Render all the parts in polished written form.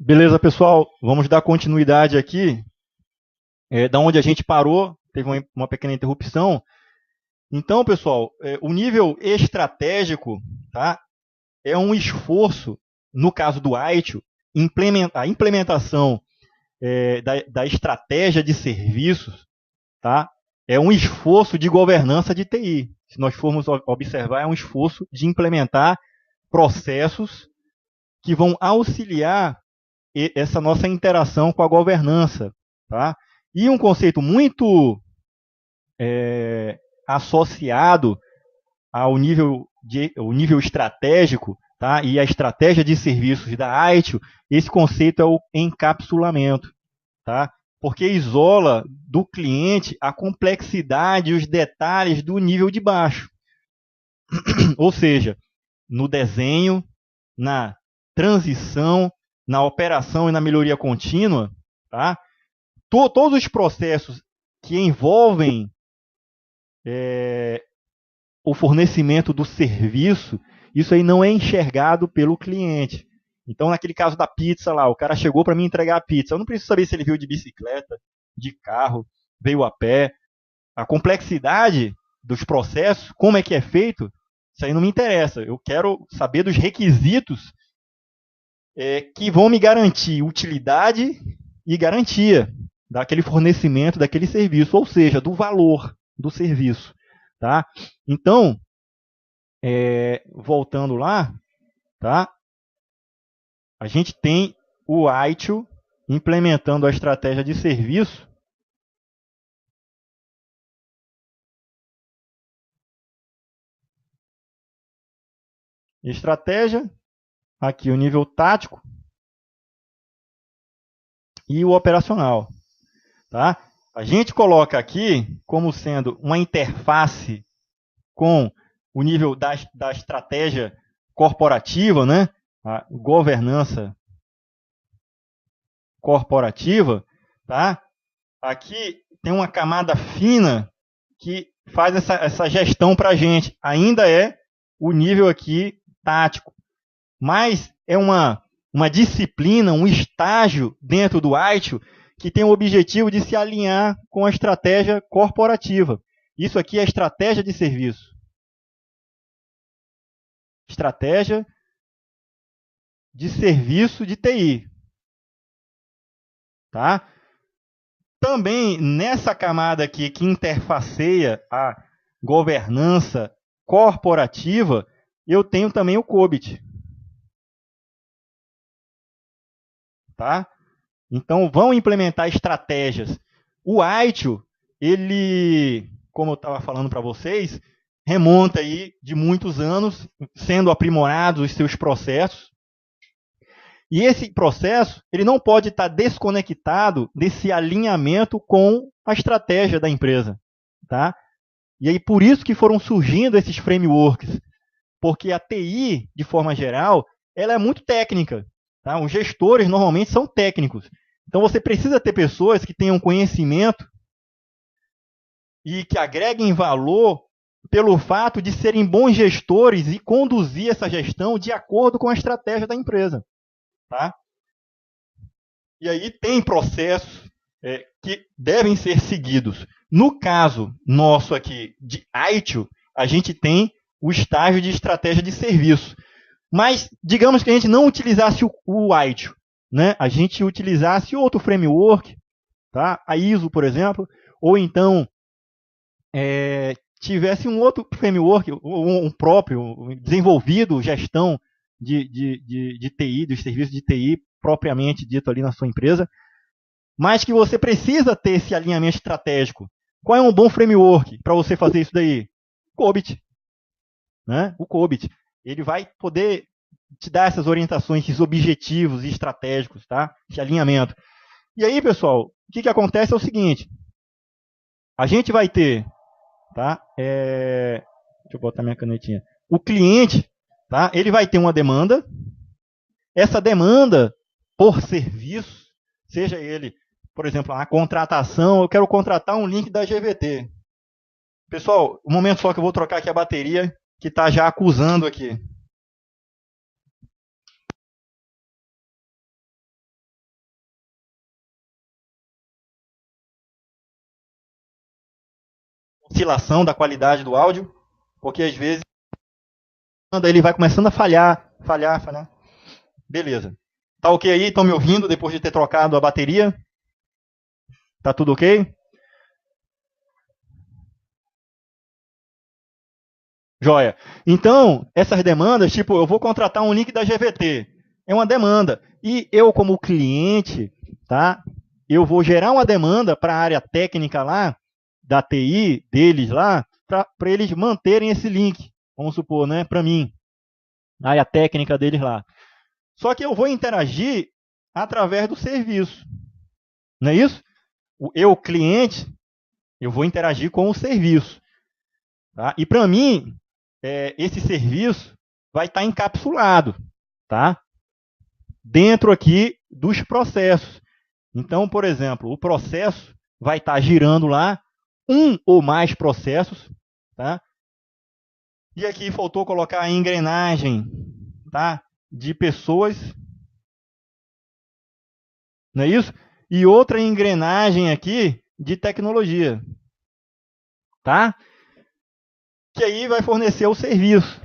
Beleza, pessoal, vamos dar continuidade aqui, da onde a gente parou, teve uma pequena interrupção. Então, pessoal, o nível estratégico, tá, é um esforço, no caso do ITIL, a implementação da estratégia de serviços, tá, é um esforço de governança de TI. Se nós formos observar, é um esforço de implementar processos que vão auxiliar essa nossa interação com a governança. Tá? E um conceito muito associado ao nível estratégico, tá? E a estratégia de serviços da ITIL, esse conceito é o encapsulamento. Tá? Porque isola do cliente a complexidade e os detalhes do nível de baixo. Ou seja, no desenho, na transição, na operação e na melhoria contínua, tá? Todos os processos que envolvem o fornecimento do serviço, isso aí não é enxergado pelo cliente. Então, naquele caso da pizza lá, o cara chegou para mim entregar a pizza. Eu não preciso saber se ele veio de bicicleta, de carro, veio a pé. A complexidade dos processos, como é que é feito, isso aí não me interessa. Eu quero saber dos requisitos que vão me garantir utilidade e garantia daquele fornecimento, daquele serviço, ou seja, do valor do serviço. Tá? Então, voltando lá, tá? A gente tem o ITIL implementando a estratégia de serviço. Estratégia, aqui o nível tático e o operacional. Tá? A gente coloca aqui como sendo uma interface com o nível da estratégia corporativa, né? A governança corporativa, tá? Aqui tem uma camada fina que faz essa gestão para a gente. Ainda é o nível aqui tático, mas é uma disciplina, um estágio dentro do ITIL que tem o objetivo de se alinhar com a estratégia corporativa. Isso aqui é a estratégia de serviço. Estratégia de serviço de TI. Tá? Também nessa camada aqui que interfaceia a governança corporativa, eu tenho também o COBIT. Tá? Então, vão implementar estratégias. O ITIL, ele, como eu estava falando para vocês, remonta aí de muitos anos, sendo aprimorados os seus processos. E esse processo, ele não pode estar desconectado desse alinhamento com a estratégia da empresa. Tá? E aí, por isso que foram surgindo esses frameworks. Porque a TI, de forma geral, ela é muito técnica. Tá? Os gestores, normalmente, são técnicos. Então, você precisa ter pessoas que tenham conhecimento e que agreguem valor pelo fato de serem bons gestores e conduzir essa gestão de acordo com a estratégia da empresa. Tá? E aí tem processos que devem ser seguidos. No caso nosso aqui de ITIL, a gente tem o estágio de estratégia de serviço. Mas digamos que a gente não utilizasse o ITIL, né? A gente utilizasse outro framework, tá? A ISO, por exemplo, ou então tivesse um outro framework, um próprio, desenvolvido, gestão de TI, dos serviços de TI, propriamente dito ali na sua empresa, mas que você precisa ter esse alinhamento estratégico. Qual é um bom framework para você fazer isso daí? COBIT. Né? O COBIT. Ele vai poder te dar essas orientações, esses objetivos estratégicos, tá? Esse alinhamento. E aí, pessoal, o que acontece é o seguinte. A gente vai ter, tá? Deixa eu botar minha canetinha. O cliente, tá? Ele vai ter uma demanda. Essa demanda por serviço, seja ele, por exemplo, a contratação, eu quero contratar um link da GVT. Pessoal, um momento só que eu vou trocar aqui a bateria, que está já acusando aqui. oscilação da qualidade do áudio, porque às vezes ele vai começando a falhar. Beleza. Tá ok aí? Estão me ouvindo depois de ter trocado a bateria? Tá tudo ok? Joia. Então, essas demandas, tipo, eu vou contratar um link da GVT. É uma demanda. E eu, como cliente, tá? Eu vou gerar uma demanda para a área técnica lá, da TI deles lá, para eles manterem esse link. Vamos supor, né? Para mim. A área técnica deles lá. Só que eu vou interagir através do serviço. Não é isso? Eu, cliente, eu vou interagir com o serviço. Tá? E para mim, esse serviço vai estar encapsulado, tá? Dentro aqui dos processos. Então, por exemplo, o processo vai estar girando lá, um ou mais processos, tá? E aqui faltou colocar a engrenagem, tá? De pessoas, não é isso? E outra engrenagem aqui de tecnologia, tá? Que aí vai fornecer o serviço.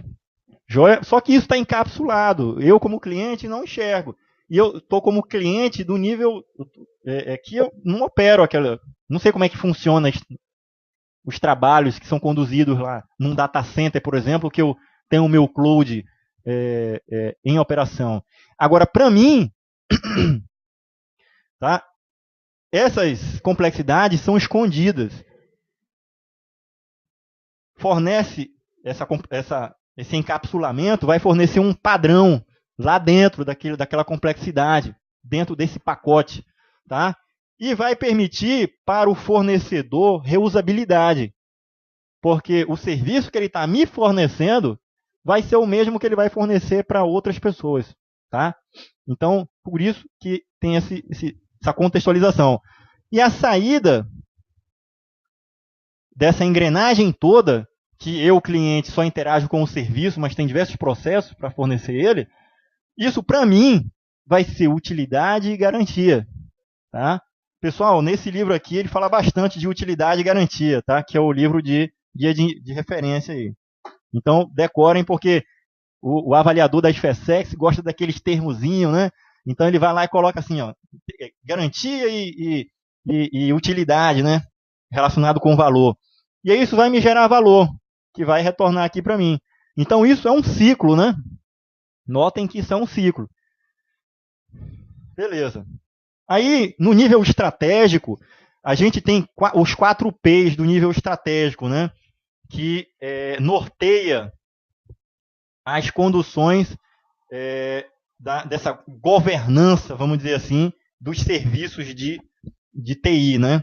Joia? Só que isso está encapsulado. Eu, como cliente, não enxergo. E eu estou como cliente do nível que eu não opero aquela. Não sei como é que funciona os trabalhos que são conduzidos lá num data center, por exemplo, que eu tenho o meu cloud em operação. Agora, para mim, tá? Essas complexidades são escondidas. Fornece esse encapsulamento, vai fornecer um padrão lá dentro daquela complexidade, dentro desse pacote, tá? E vai permitir para o fornecedor reusabilidade, porque o serviço que ele está me fornecendo vai ser o mesmo que ele vai fornecer para outras pessoas, tá? Então, por isso que tem essa contextualização. E a saída dessa engrenagem toda, que eu, cliente, só interajo com o serviço, mas tem diversos processos para fornecer ele, isso, para mim, vai ser utilidade e garantia. Tá? Pessoal, nesse livro aqui, ele fala bastante de utilidade e garantia, tá? Que é o livro de guia de referência aí. Então, decorem, porque o avaliador da FSEX gosta daqueles termozinhos, né? Então, ele vai lá e coloca assim, ó, garantia e utilidade, né? Relacionado com valor. E aí isso vai me gerar valor, que vai retornar aqui para mim. Então, isso é um ciclo, né? Notem que isso é um ciclo. Beleza. Aí, no nível estratégico, a gente tem os 4 P's do nível estratégico, né? Que norteia as conduções dessa governança, vamos dizer assim, dos serviços de TI, né?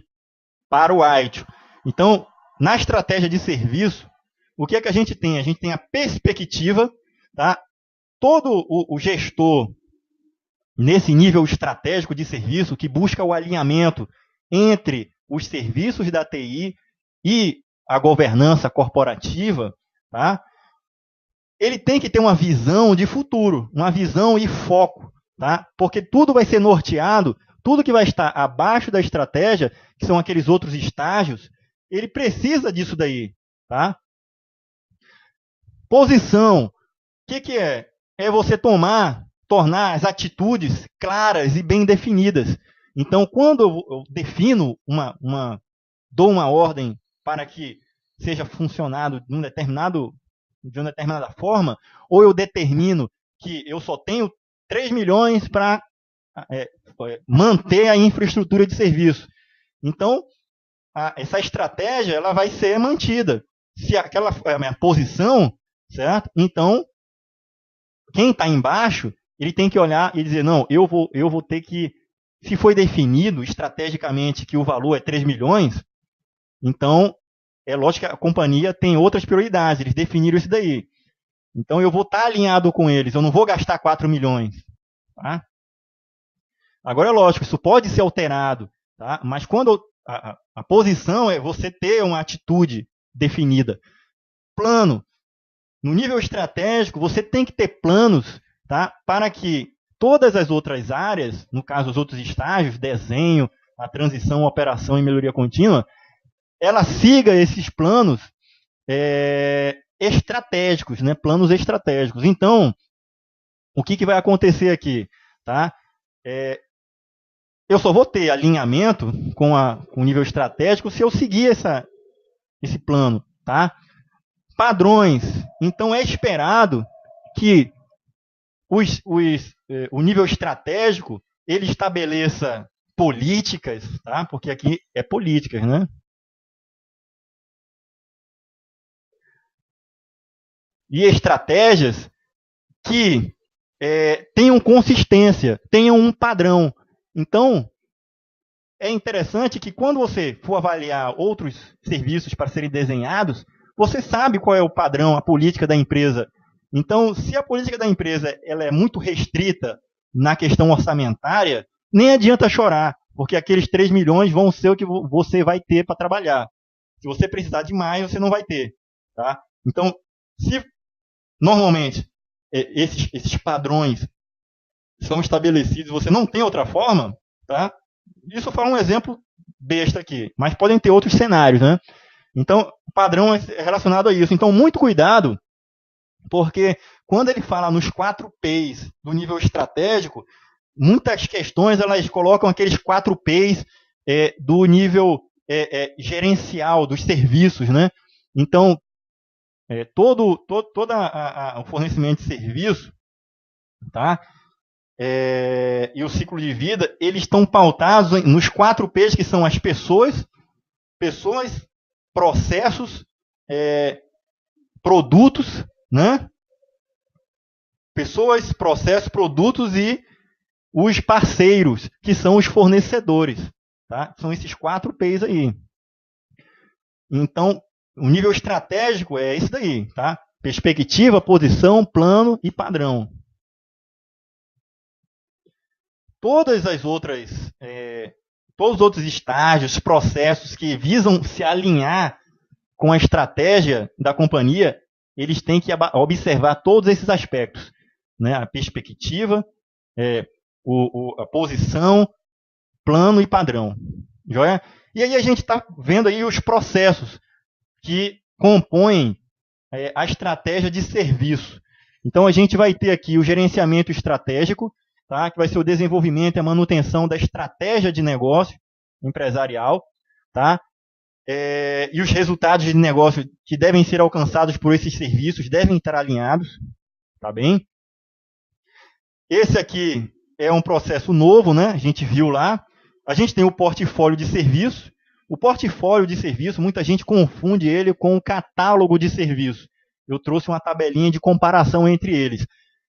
Para o ITIL. Então, na estratégia de serviço, o que é que a gente tem? A gente tem a perspectiva, tá? Todo o gestor nesse nível estratégico de serviço que busca o alinhamento entre os serviços da TI e a governança corporativa, tá? Ele tem que ter uma visão de futuro, uma visão e foco, tá? Porque tudo vai ser norteado, tudo que vai estar abaixo da estratégia, que são aqueles outros estágios, ele precisa disso daí, tá? Posição. O que é? É você tornar as atitudes claras e bem definidas. Então, quando eu defino dou uma ordem para que seja funcionado de uma determinada forma, ou eu determino que eu só tenho 3 milhões para manter a infraestrutura de serviço. Então, essa estratégia ela vai ser mantida. Se aquela é a minha posição, certo? Então, quem está embaixo, ele tem que olhar e dizer, não, eu vou ter que, se foi definido estrategicamente que o valor é 3 milhões, então, é lógico que a companhia tem outras prioridades, eles definiram isso daí. Então, eu vou estar alinhado com eles, eu não vou gastar 4 milhões. Tá? Agora, é lógico, isso pode ser alterado, tá? Mas quando a posição é você ter uma atitude definida. Plano. No nível estratégico, você tem que ter planos, tá? Para que todas as outras áreas, no caso, os outros estágios, desenho, a transição, operação e melhoria contínua, ela siga esses planos estratégicos, né? Planos estratégicos. Então, o que vai acontecer aqui? Tá? Eu só vou ter alinhamento com o nível estratégico se eu seguir esse plano. Tá? Padrões. Então, é esperado que o nível estratégico ele estabeleça políticas, tá? Porque aqui é políticas, né? E estratégias que tenham consistência, tenham um padrão. Então, é interessante que quando você for avaliar outros serviços para serem desenhados, você sabe qual é o padrão, a política da empresa. Então, se a política da empresa ela é muito restrita na questão orçamentária, nem adianta chorar, porque aqueles 3 milhões vão ser o que você vai ter para trabalhar. Se você precisar de mais, você não vai ter. Tá? Então, se normalmente esses padrões são estabelecidos, você não tem outra forma, tá? Isso eu falo um exemplo besta aqui, mas podem ter outros cenários, né? Então, o padrão é relacionado a isso. Então, muito cuidado, porque quando ele fala nos 4 P's do nível estratégico, muitas questões elas colocam aqueles 4 P's do nível gerencial dos serviços, né? Então, todo o fornecimento de serviço, tá? E o ciclo de vida, eles estão pautados nos 4 P's, que são as pessoas, processos, produtos, né? Pessoas, processos, produtos e os parceiros, que são os fornecedores. Tá? São esses 4 P's aí. Então, o nível estratégico é esse daí. Tá? Perspectiva, posição, plano e padrão. Todos os outros estágios, processos que visam se alinhar com a estratégia da companhia, eles têm que observar todos esses aspectos. Né? A perspectiva, a posição, plano e padrão. Joia? E aí a gente está vendo aí os processos que compõem a estratégia de serviço. Então a gente vai ter aqui o gerenciamento estratégico, tá? Que vai ser o desenvolvimento e a manutenção da estratégia de negócio empresarial, tá? E os resultados de negócio que devem ser alcançados por esses serviços devem estar alinhados, tá bem? Esse aqui é um processo novo, né? A gente viu lá. A gente tem o portfólio de serviço. O portfólio de serviço, muita gente confunde ele com o catálogo de serviço. Eu trouxe uma tabelinha de comparação entre eles.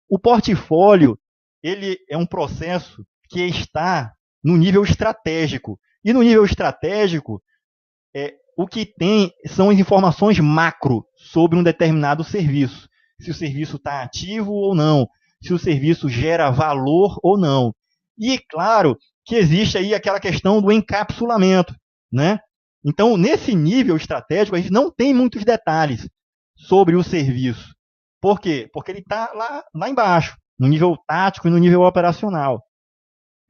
O portfólio, ele é um processo que está no nível estratégico. E no nível estratégico, o que tem são as informações macro sobre um determinado serviço. Se o serviço está ativo ou não. Se o serviço gera valor ou não. E, claro, que existe aí aquela questão do encapsulamento. Né? Então, nesse nível estratégico, a gente não tem muitos detalhes sobre o serviço. Por quê? Porque ele está lá embaixo, no nível tático e no nível operacional.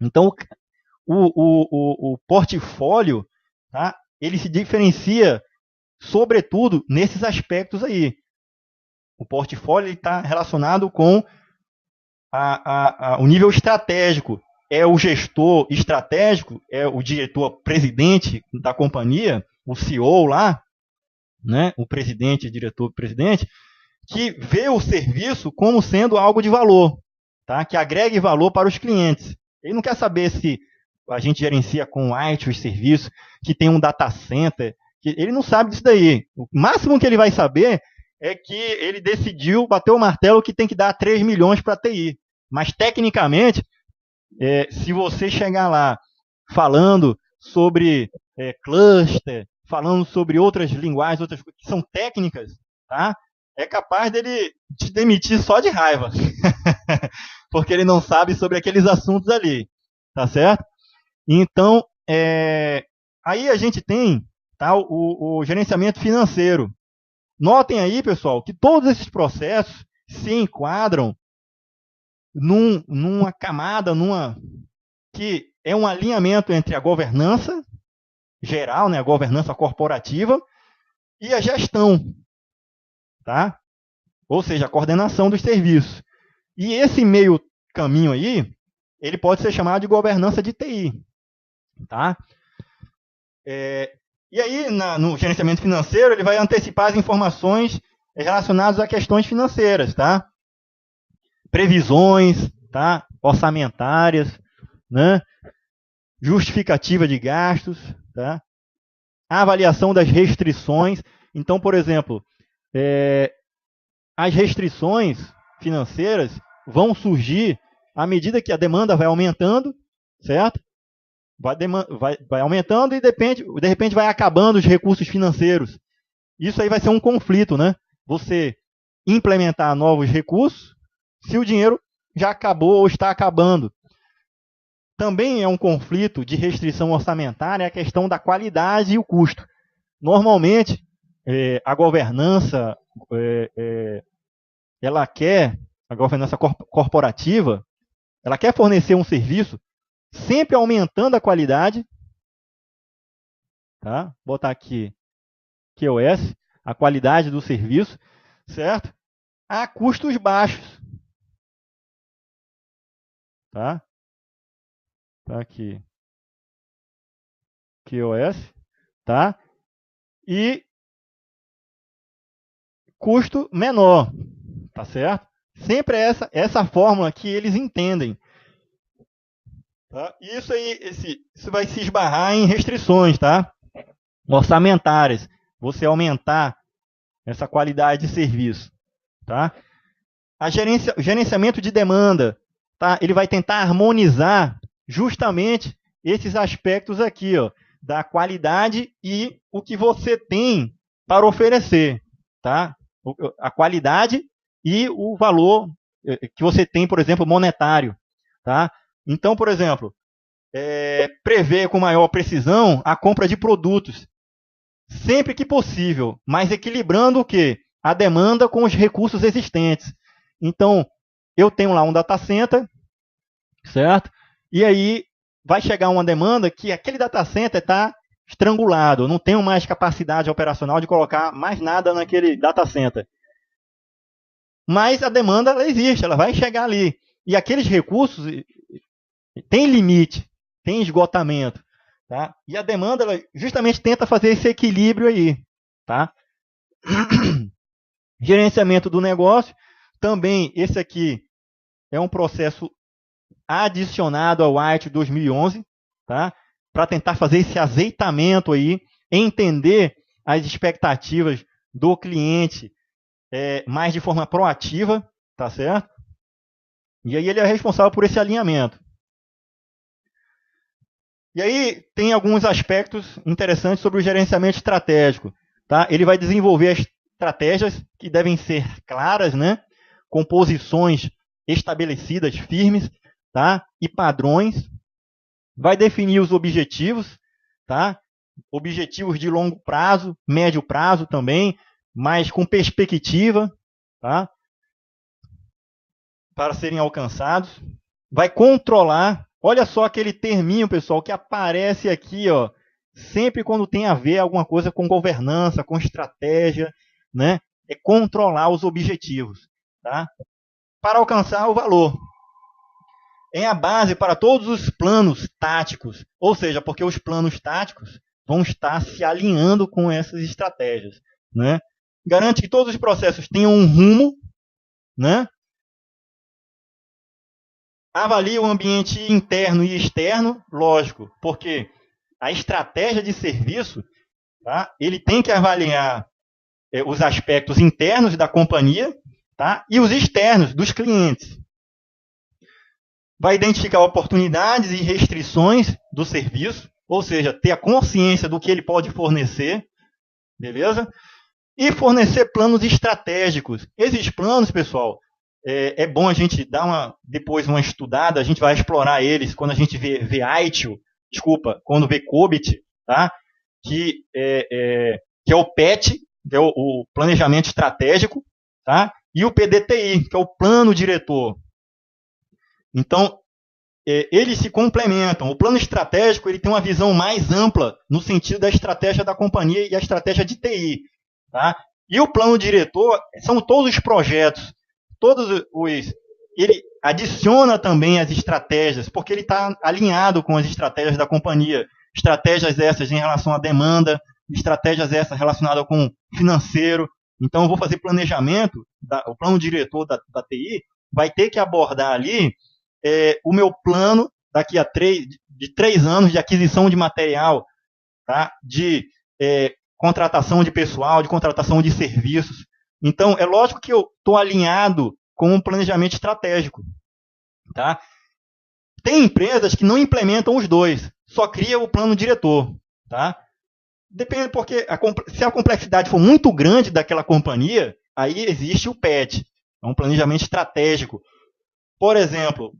Então, o portfólio, tá? Ele se diferencia, sobretudo, nesses aspectos aí. O portfólio está relacionado com o nível estratégico. É o gestor estratégico, é o diretor-presidente da companhia, o CEO lá, né? O presidente, diretor-presidente, que vê o serviço como sendo algo de valor, tá? Que agregue valor para os clientes. Ele não quer saber se a gente gerencia com o IT os serviços, que tem um data center, ele não sabe disso daí. O máximo que ele vai saber é que ele decidiu bater o martelo que tem que dar 3 milhões para a TI. Mas, tecnicamente, se você chegar lá falando sobre cluster, falando sobre outras linguagens, outras coisas que são técnicas, tá? É capaz dele te demitir só de raiva. Porque ele não sabe sobre aqueles assuntos ali. Tá certo? Então, aí a gente tem, tá, o gerenciamento financeiro. Notem aí, pessoal, que todos esses processos se enquadram numa camada, que é um alinhamento entre a governança, geral, né, a governança corporativa, e a gestão, tá? Ou seja, a coordenação dos serviços. E esse meio caminho aí, ele pode ser chamado de governança de TI, tá? E aí, no gerenciamento financeiro, ele vai antecipar as informações relacionadas a questões financeiras, tá? Previsões, tá? Orçamentárias, né? Justificativa de gastos, tá? A avaliação das restrições. Então, por exemplo, as restrições financeiras vão surgir à medida que a demanda vai aumentando, certo? Vai aumentando e de repente vai acabando os recursos financeiros. Isso aí vai ser um conflito, né? Você implementar novos recursos se o dinheiro já acabou ou está acabando. Também é um conflito de restrição orçamentária a questão da qualidade e o custo. Normalmente, a governança, ela quer, a governança corporativa, ela quer fornecer um serviço sempre aumentando a qualidade, tá? Vou botar aqui QoS, a qualidade do serviço, certo? A custos baixos, tá? Tá aqui QoS, tá? E custo menor, tá certo? Sempre é essa fórmula que eles entendem. Tá? Isso aí, isso vai se esbarrar em restrições, tá? Orçamentárias. Você aumentar essa qualidade de serviço, tá? O gerenciamento de demanda, tá? Ele vai tentar harmonizar justamente esses aspectos aqui, ó, da qualidade e o que você tem para oferecer, tá? A qualidade e o valor que você tem, por exemplo, monetário, tá? Então, por exemplo, prever com maior precisão a compra de produtos, sempre que possível, mas equilibrando o quê? A demanda com os recursos existentes. Então, eu tenho lá um data center, certo? E aí vai chegar uma demanda que aquele data center está estrangulado, eu não tenho mais capacidade operacional de colocar mais nada naquele data center. Mas a demanda, ela existe, ela vai chegar ali. E aqueles recursos têm limite, tem esgotamento. Tá? E a demanda, ela justamente tenta fazer esse equilíbrio aí. Tá? Gerenciamento do negócio, também esse aqui é um processo adicionado ao ITIL 2011, tá? Para tentar fazer esse azeitamento aí, entender as expectativas do cliente mais de forma proativa, tá certo? E aí ele é responsável por esse alinhamento. E aí tem alguns aspectos interessantes sobre o gerenciamento estratégico. Tá? Ele vai desenvolver as estratégias que devem ser claras, né? Com posições estabelecidas, firmes, tá? E padrões. Vai definir os objetivos, tá? Objetivos de longo prazo, médio prazo também, mas com perspectiva, tá? Para serem alcançados. Vai controlar. Olha só aquele terminho, pessoal, que aparece aqui, ó, sempre quando tem a ver alguma coisa com governança, com estratégia, né? É controlar os objetivos, tá? Para alcançar o valor. É a base para todos os planos táticos, ou seja, porque os planos táticos vão estar se alinhando com essas estratégias, né? Garante que todos os processos tenham um rumo, né? Avalia o ambiente interno e externo, lógico, porque a estratégia de serviço, tá? Ele tem que avaliar os aspectos internos da companhia, tá? E os externos dos clientes. Vai identificar oportunidades e restrições do serviço, ou seja, ter a consciência do que ele pode fornecer, beleza? E fornecer planos estratégicos. Esses planos, pessoal, é bom a gente dar depois uma estudada, a gente vai explorar eles quando a gente vê ITIL, quando vê COBIT, tá? Que é o PET, que é o Planejamento Estratégico, tá? E o PDTI, que é o Plano Diretor. Então, eles se complementam. O plano estratégico ele tem uma visão mais ampla no sentido da estratégia da companhia e a estratégia de TI. Tá? E o plano diretor são todos os projetos, ele adiciona também as estratégias, porque ele está alinhado com as estratégias da companhia. Estratégias essas em relação à demanda, estratégias essas relacionadas com financeiro. Então, eu vou fazer planejamento, o plano diretor da TI vai ter que abordar ali o meu plano daqui a 3 anos de aquisição de material, tá? De contratação de pessoal, de contratação de serviços. Então, é lógico que eu estou alinhado com um planejamento estratégico. Tá? Tem empresas que não implementam os dois, só cria o plano diretor. Tá? Depende, porque se a complexidade for muito grande daquela companhia, aí existe o PET, é um planejamento estratégico. Por exemplo,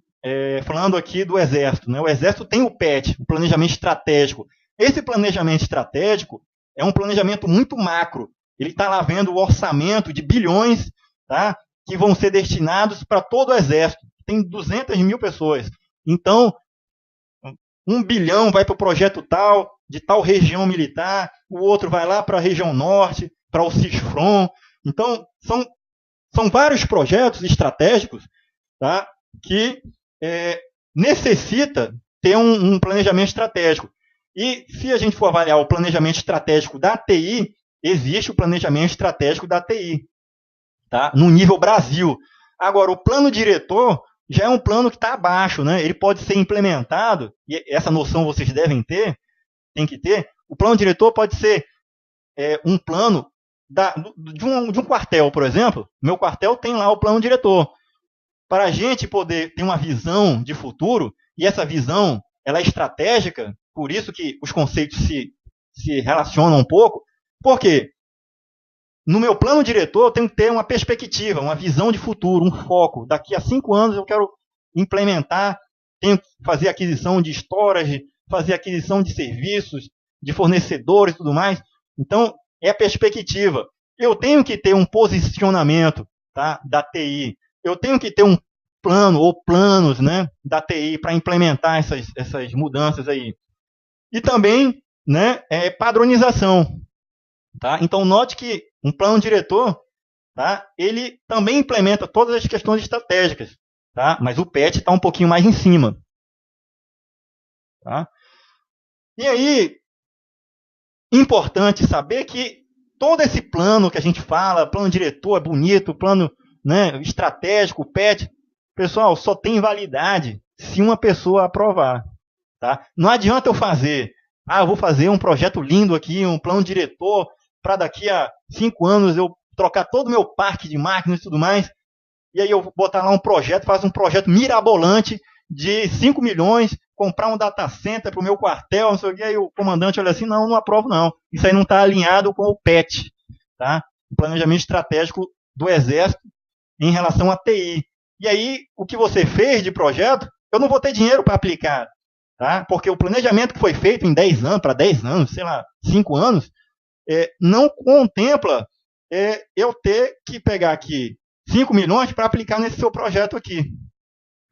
falando aqui do Exército, né? O Exército tem o PET, o planejamento estratégico. Esse planejamento estratégico é um planejamento muito macro. Ele está lá vendo o orçamento de bilhões, tá? Que vão ser destinados para todo o Exército. Tem 200 mil pessoas. Então, 1 bilhão vai para o projeto tal, de tal região militar, o outro vai lá para a região norte, para o CISFRON. Então, são vários projetos estratégicos, tá? Que necessita ter um planejamento estratégico. E se a gente for avaliar o planejamento estratégico da TI, existe o planejamento estratégico da TI, tá? No nível Brasil. Agora, o plano diretor já é um plano que está abaixo, né? Ele pode ser implementado, e essa noção vocês devem ter, tem que ter. O plano diretor pode ser um plano de um quartel, por exemplo. Meu quartel tem lá o plano diretor. Para a gente poder ter uma visão de futuro, e essa visão ela é estratégica, por isso que os conceitos se relacionam um pouco. Por quê? No meu plano diretor, eu tenho que ter uma perspectiva, uma visão de futuro, um foco. Daqui a 5 anos eu quero implementar, tenho que fazer aquisição de storage, fazer aquisição de serviços, de fornecedores e tudo mais. Então, é a perspectiva. Eu tenho que ter um posicionamento, tá, da TI. Eu tenho que ter um plano ou planos, né, da TI para implementar essas mudanças aí. E também, né, padronização. Tá? Então, note que um plano diretor, tá, ele também implementa todas as questões estratégicas, tá? Mas o PET está um pouquinho mais em cima. Tá? E aí, importante saber que todo esse plano que a gente fala, plano diretor é bonito, plano, né, estratégico, PET, pessoal, só tem validade se uma pessoa aprovar. Tá? Não adianta eu fazer, eu vou fazer um projeto lindo aqui, um plano diretor, para daqui a 5 anos eu trocar todo o meu parque de máquinas e tudo mais, e aí eu vou botar lá um projeto, faço um projeto mirabolante de 5 milhões, comprar um data center para o meu quartel, não sei o que, aí o comandante olha assim, não aprovo não. Isso aí não está alinhado com o PET, tá? O planejamento estratégico do Exército em relação à TI. E aí, o que você fez de projeto, eu não vou ter dinheiro para aplicar, tá? Porque o planejamento que foi feito em 10 anos, para 10 anos, sei lá, 5 anos, não contempla eu ter que pegar aqui 5 milhões para aplicar nesse seu projeto aqui.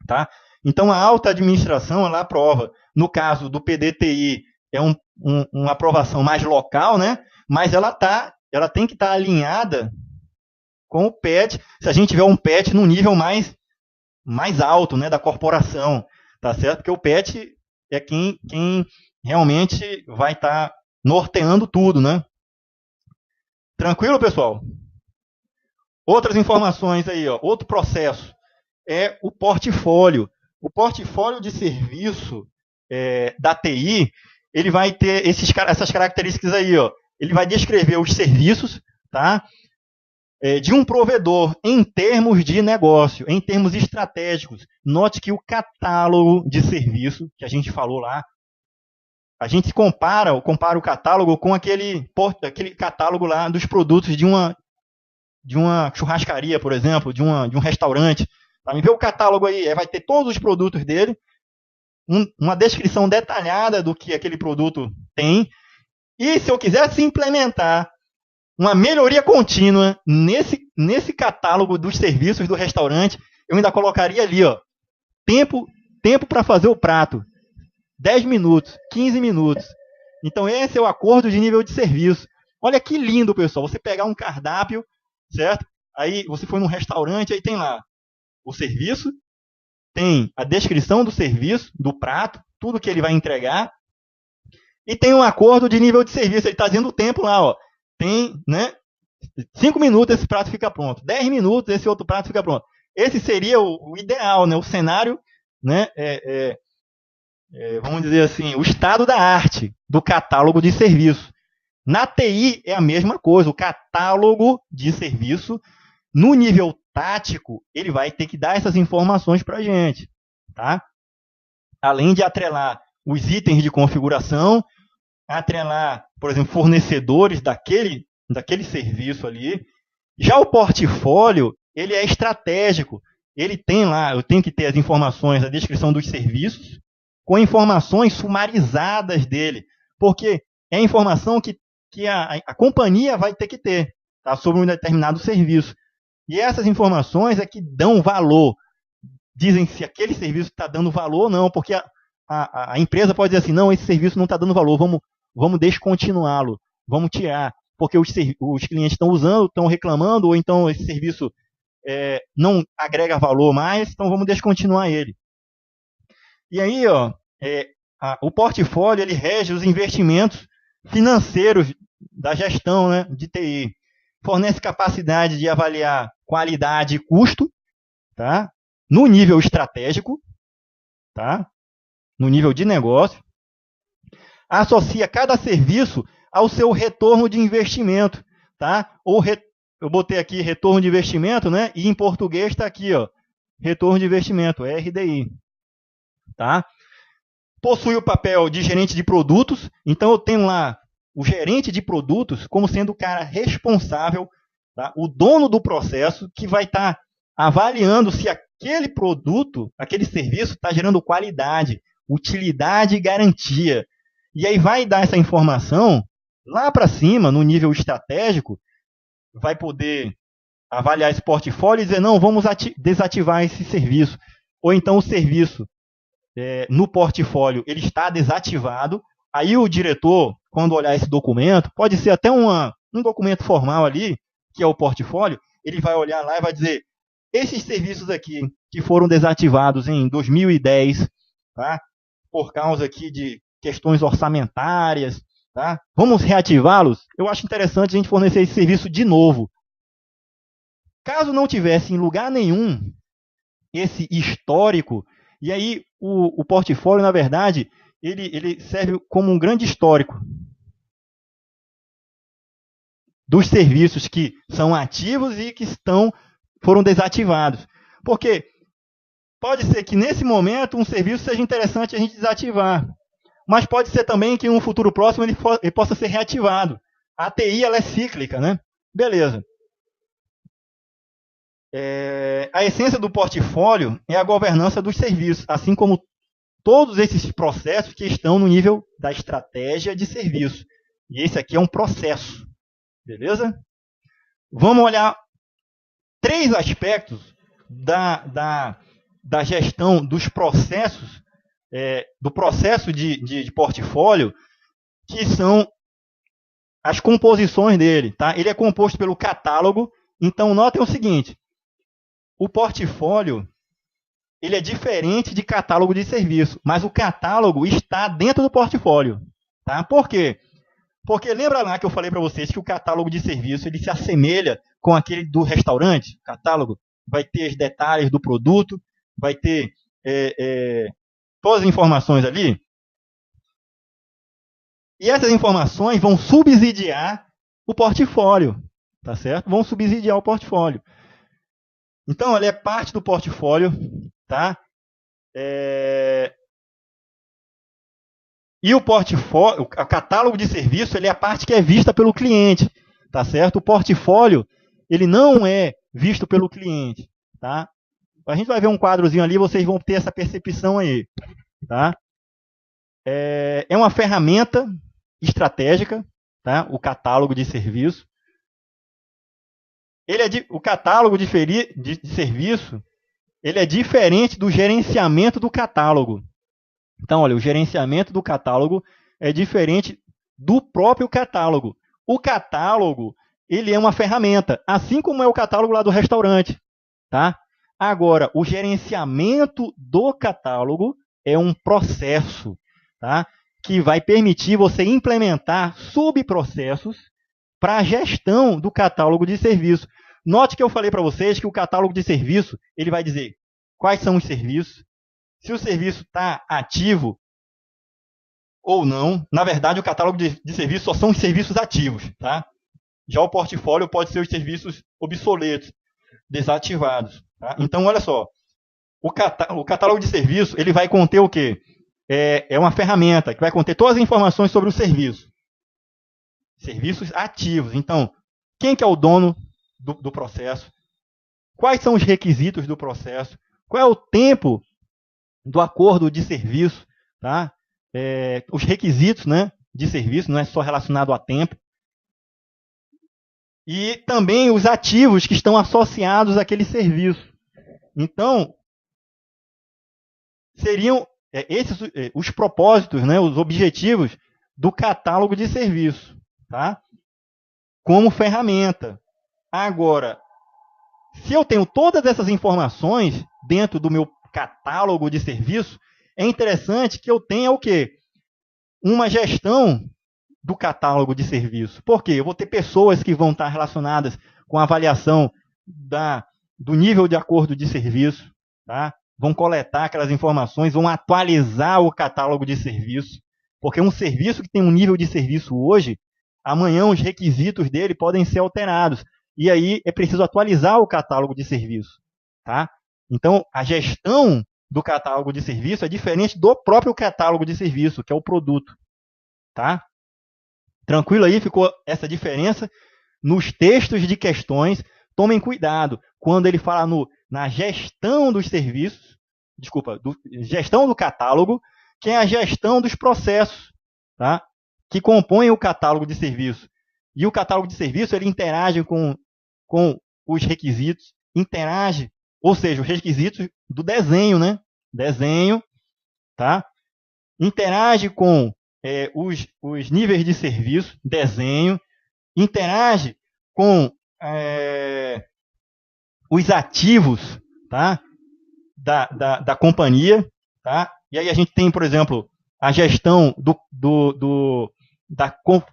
Tá? Então, a alta administração ela aprova. No caso do PDTI, é uma aprovação mais local, né? Mas ela tem que estar alinhada com o PET, se a gente tiver um PET no nível mais alto, né, da corporação. Tá certo? Porque o PET é quem realmente vai estar norteando tudo, né? Tranquilo, pessoal? Outras informações aí, ó. Outro processo é o portfólio. O portfólio de serviço da TI, ele vai ter essas características aí, ó. Ele vai descrever os serviços, tá? De um provedor em termos de negócio, em termos estratégicos. Note que o catálogo de serviço que a gente falou lá, a gente compara o catálogo com aquele catálogo lá dos produtos de uma churrascaria, por exemplo, de um restaurante. Tá? Me vê o catálogo aí, vai ter todos os produtos dele, uma descrição detalhada do que aquele produto tem. E se eu quisesse implementar uma melhoria contínua nesse catálogo dos serviços do restaurante, eu ainda colocaria ali, ó, tempo tempo para fazer o prato. 10 minutos, 15 minutos. Então, esse é o acordo de nível de serviço. Olha que lindo, pessoal. Você pegar um cardápio, certo? Aí você foi num restaurante, aí tem lá o serviço, tem a descrição do serviço, do prato, tudo que ele vai entregar, e tem um acordo de nível de serviço. Ele está dizendo o tempo lá, ó. Tem, né? 5 minutos esse prato fica pronto. 10 minutos esse outro prato fica pronto. Esse seria o ideal, né? O cenário, né? Vamos dizer assim, o estado da arte do catálogo de serviço. Na TI é a mesma coisa. O catálogo de serviço, no nível tático, ele vai ter que dar essas informações para a gente. Tá? Além de atrelar os itens de configuração, atrelar, por exemplo, fornecedores daquele serviço ali. Já o portfólio, ele é estratégico. Ele tem lá, eu tenho que ter as informações, a descrição dos serviços, com informações sumarizadas dele, porque é informação que a companhia vai ter que ter, tá, sobre um determinado serviço. E essas informações é que dão valor. Dizem se aquele serviço está dando valor ou não, porque a empresa pode dizer assim, não, esse serviço não está dando valor, vamos descontinuá-lo, vamos tirar, porque os clientes estão usando, estão reclamando, ou então esse serviço não agrega valor mais, então vamos descontinuar ele. E aí, ó, o portfólio ele rege os investimentos financeiros da gestão, né, de TI. Fornece capacidade de avaliar qualidade e custo, tá, no nível estratégico, tá, no nível de negócio. Associa cada serviço ao seu retorno de investimento, tá? Eu botei aqui retorno de investimento, né? E em português está aqui, ó, retorno de investimento, RDI. Tá? Possui o papel de gerente de produtos, então eu tenho lá o gerente de produtos como sendo o cara responsável, tá? O dono do processo, que vai estar avaliando se aquele produto, aquele serviço está gerando qualidade, utilidade e garantia. E aí vai dar essa informação lá para cima, no nível estratégico, vai poder avaliar esse portfólio e dizer, não, vamos desativar esse serviço. Ou então o serviço no portfólio ele está desativado, aí o diretor, quando olhar esse documento, pode ser até um documento formal ali, que é o portfólio, ele vai olhar lá e vai dizer, esses serviços aqui que foram desativados em 2010, tá? Por causa aqui de questões orçamentárias, tá? Vamos reativá-los? Eu acho interessante a gente fornecer esse serviço de novo. Caso não tivesse em lugar nenhum esse histórico, e aí o portfólio, na verdade, ele serve como um grande histórico dos serviços que são ativos e que foram desativados. Porque pode ser que nesse momento um serviço seja interessante a gente desativar, mas pode ser também que em um futuro próximo ele possa ser reativado. A TI ela é cíclica, né? Beleza. A essência do portfólio é a governança dos serviços, assim como todos esses processos que estão no nível da estratégia de serviço. E esse aqui é um processo. Beleza? Vamos olhar 3 aspectos da gestão dos processos, do processo de portfólio, que são as composições dele. Tá? Ele é composto pelo catálogo. Então, notem o seguinte, o portfólio ele é diferente de catálogo de serviço, mas o catálogo está dentro do portfólio. Tá? Por quê? Porque lembra lá que eu falei para vocês que o catálogo de serviço ele se assemelha com aquele do restaurante? O catálogo vai ter os detalhes do produto, vai ter todas as informações ali. E essas informações vão subsidiar o portfólio, tá certo? Vão subsidiar o portfólio. Então, ela é parte do portfólio, tá? E o portfólio, o catálogo de serviço, ele é a parte que é vista pelo cliente, tá certo? O portfólio, ele não é visto pelo cliente, tá? A gente vai ver um quadrozinho ali, vocês vão ter essa percepção aí, tá? É uma ferramenta estratégica, tá? O catálogo de serviço. O catálogo de serviço, ele é diferente do gerenciamento do catálogo. Então, olha, o gerenciamento do catálogo é diferente do próprio catálogo. O catálogo, ele é uma ferramenta, assim como é o catálogo lá do restaurante, tá? Agora, o gerenciamento do catálogo é um processo, tá? Que vai permitir você implementar subprocessos para a gestão do catálogo de serviço. Note que eu falei para vocês que o catálogo de serviço, ele vai dizer quais são os serviços, se o serviço está ativo ou não. Na verdade, o catálogo de serviços só são os serviços ativos, tá? Já o portfólio pode ser os serviços obsoletos, desativados. Tá? Então, olha só, o catálogo de serviço, ele vai conter o quê? É uma ferramenta que vai conter todas as informações sobre o serviço. Serviços ativos. Então, quem que é o dono do processo? Quais são os requisitos do processo? Qual é o tempo do acordo de serviço? Tá? Os requisitos, né, de serviço, não é só relacionado a tempo. E também os ativos que estão associados àquele serviço. Então, seriam esses os propósitos, né, os objetivos do catálogo de serviço, tá? Como ferramenta. Agora, se eu tenho todas essas informações dentro do meu catálogo de serviço, é interessante que eu tenha o quê? Uma gestão do catálogo de serviço. Por quê? Eu vou ter pessoas que vão estar relacionadas com a avaliação do nível de acordo de serviço, tá? Vão coletar aquelas informações, vão atualizar o catálogo de serviço, porque um serviço que tem um nível de serviço hoje, amanhã os requisitos dele podem ser alterados, e aí é preciso atualizar o catálogo de serviço, tá? Então, a gestão do catálogo de serviço é diferente do próprio catálogo de serviço, que é o produto, tá? Tranquilo aí? Ficou essa diferença? Nos textos de questões, tomem cuidado quando ele fala na gestão dos serviços, gestão do catálogo, que é a gestão dos processos, tá? Que compõem o catálogo de serviço. E o catálogo de serviço, ele interage com os requisitos, ou seja, os requisitos do desenho, né? Desenho, tá? Interage com os níveis de serviço, desenho, interage com os ativos, tá? da companhia, tá? E aí a gente tem, por exemplo, a gestão